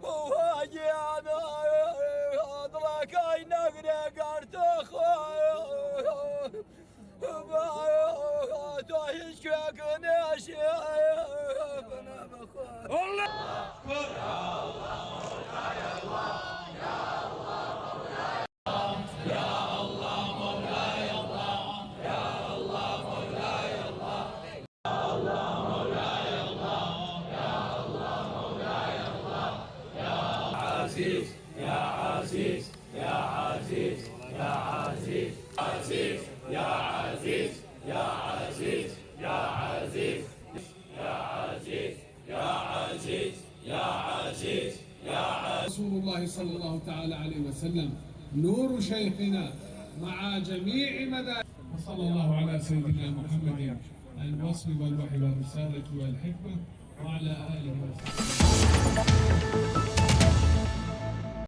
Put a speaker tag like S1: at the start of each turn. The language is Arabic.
S1: وجانا أدرك أينك نقرت تهشك ناشيفنا بخوف الله عزيز يا عزيز يا عزيز يا عزيز عزيز يا عزيز يا عزيز يا عزيز يا عزيز يا عزيز يا عزيز يا عزيز.
S2: رسول الله صلى الله تعالى عليه وسلم نور شيخنا مع جميع مدارس. وصلى الله على سيدنا محمد الوصف والوحي والرسالة والحكمة وعلى آله وصحبه.